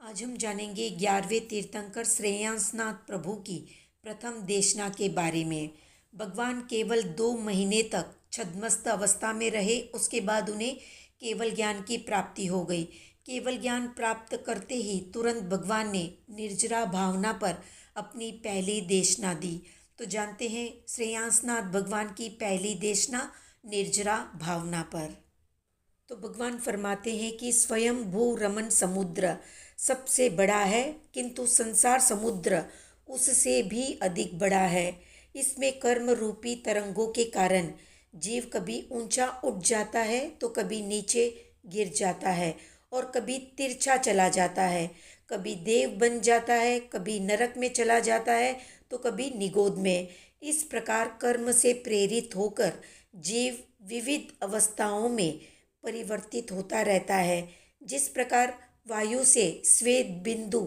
आज हम जानेंगे 11वें तीर्थंकर श्रेयांसनाथ प्रभु की प्रथम देशना के बारे में। भगवान केवल 2 महीने तक छद्मस्त अवस्था में रहे। उसके बाद उन्हें केवल ज्ञान की प्राप्ति हो गई। केवल ज्ञान प्राप्त करते ही तुरंत भगवान ने निर्जरा भावना पर अपनी पहली देशना दी। तो जानते हैं श्रेयांसनाथ भगवान की पहली देशना निर्जरा भावना पर। तो भगवान फरमाते हैं कि स्वयं भू रमन समुद्र सबसे बड़ा है, किंतु संसार समुद्र उससे भी अधिक बड़ा है। इसमें कर्म रूपी तरंगों के कारण जीव कभी ऊंचा उठ जाता है तो कभी नीचे गिर जाता है और कभी तिरछा चला जाता है, कभी देव बन जाता है, कभी नरक में चला जाता है तो कभी निगोद में। इस प्रकार कर्म से प्रेरित होकर जीव विविध अवस्थाओं में परिवर्तित होता रहता है। जिस प्रकार वायु से श्वेत बिंदु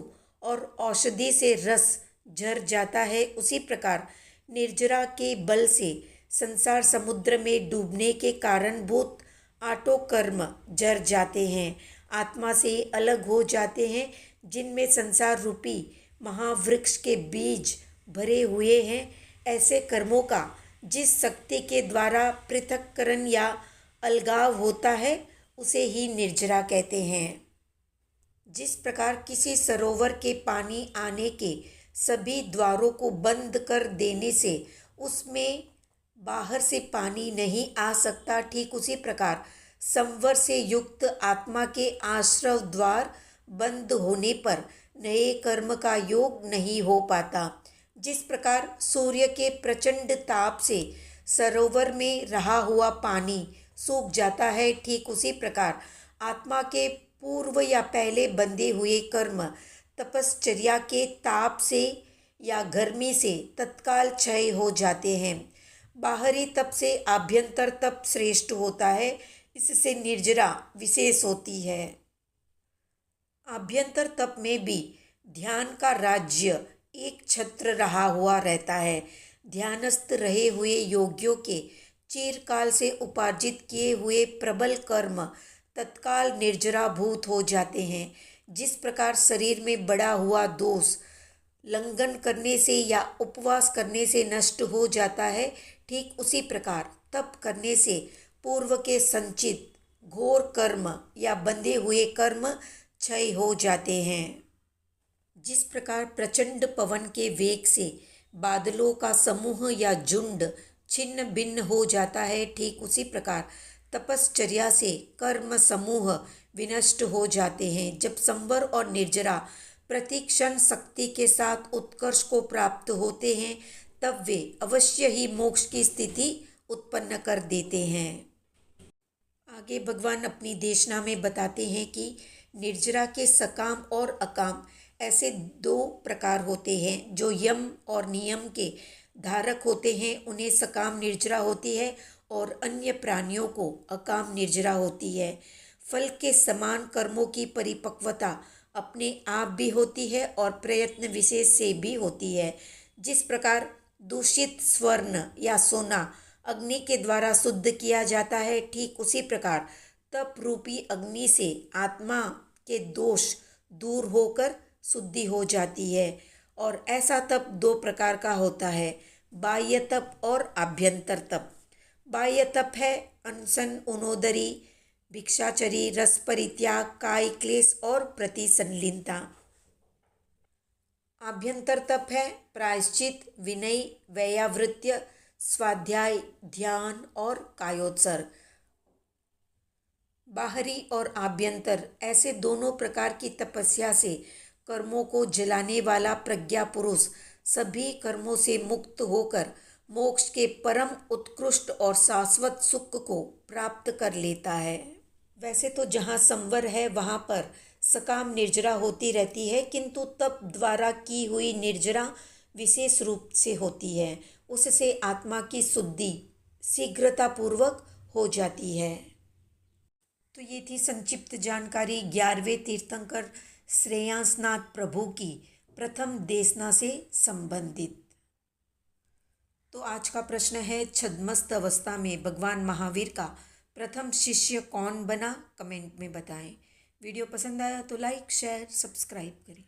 और औषधि से रस झर जाता है, उसी प्रकार निर्जरा के बल से संसार समुद्र में डूबने के कारणभूत आठों कर्म झर जाते हैं, आत्मा से अलग हो जाते हैं, जिनमें संसार रूपी महावृक्ष के बीज भरे हुए हैं। ऐसे कर्मों का जिस शक्ति के द्वारा पृथक्करण या अलगाव होता है उसे ही निर्जरा कहते हैं। जिस प्रकार किसी सरोवर के पानी आने के सभी द्वारों को बंद कर देने से उसमें बाहर से पानी नहीं आ सकता, ठीक उसी प्रकार संवर से युक्त आत्मा के आश्रव द्वार बंद होने पर नए कर्म का योग नहीं हो पाता। जिस प्रकार सूर्य के प्रचंड ताप से सरोवर में रहा हुआ पानी सूख जाता है, ठीक उसी प्रकार आत्मा के पूर्व या पहले बंधे हुए कर्म तपश्चर्या के ताप से या गर्मी से तत्काल क्षय हो जाते हैं। बाहरी तप से आभ्यंतर तप श्रेष्ठ होता है, इससे निर्जरा विशेष होती है। आभ्यंतर तप में भी ध्यान का राज्य एक छत्र रहा हुआ रहता है। ध्यानस्थ रहे हुए योगियों के चिरकाल से उपार्जित किए हुए प्रबल कर्म तत्काल निर्जराभूत हो जाते हैं। जिस प्रकार शरीर में बड़ा हुआ दोष लंघन करने से या उपवास करने से नष्ट हो जाता है, ठीक उसी प्रकार तप करने से पूर्व के संचित घोर कर्म या बंधे हुए कर्म क्षय हो जाते हैं। जिस प्रकार प्रचंड पवन के वेग से बादलों का समूह या झुंड छिन्न भिन्न हो जाता है, ठीक उसी प्रकार तपश्चर्या से कर्म समूह विनष्ट हो जाते हैं। जब संवर और निर्जरा प्रतिक्षण शक्ति के साथ उत्कर्ष को प्राप्त होते हैं, तब वे अवश्य ही मोक्ष की स्थिति उत्पन्न कर देते हैं। आगे भगवान अपनी देशना में बताते हैं कि निर्जरा के सकाम और अकाम ऐसे 2 प्रकार होते हैं। जो यम और नियम के धारक होते हैं उन्हें सकाम निर्जरा होती है और अन्य प्राणियों को अकाम निर्जरा होती है। फल के समान कर्मों की परिपक्वता अपने आप भी होती है और प्रयत्न विशेष से भी होती है। जिस प्रकार दूषित स्वर्ण या सोना अग्नि के द्वारा शुद्ध किया जाता है, ठीक उसी प्रकार तप रूपी अग्नि से आत्मा के दोष दूर होकर शुद्धि हो जाती है। और ऐसा तप 2 प्रकार का होता है, बाह्य तप और आभ्यंतर तप। बाह्य तप है अनशन, उनोदरी, भिक्षाचरी, रस परित्याग, काय क्लेश और प्रतिसंलीनता। आभ्यंतर तप है प्रायश्चित, विनय, वैयावृत्य, स्वाध्याय, ध्यान और कायोत्सर्ग। बाहरी और आभ्यंतर ऐसे दोनों प्रकार की तपस्या से कर्मों को जलाने वाला प्रज्ञा पुरुष सभी कर्मों से मुक्त होकर मोक्ष के परम उत्कृष्ट और शाश्वत सुख को प्राप्त कर लेता है। वैसे तो जहाँ संवर है वहाँ पर सकाम निर्जरा होती रहती है, किंतु तप द्वारा की हुई निर्जरा विशेष रूप से होती है। उससे आत्मा की शुद्धि शीघ्रतापूर्वक हो जाती है। तो ये थी संक्षिप्त जानकारी 11वें तीर्थंकर श्रेयांसनाथ प्रभु की प्रथम देशना से संबंधित। तो आज का प्रश्न है, छद्मस्त अवस्था में भगवान महावीर का प्रथम शिष्य कौन बना? कमेंट में बताएं। वीडियो पसंद आया तो लाइक शेयर सब्सक्राइब करें।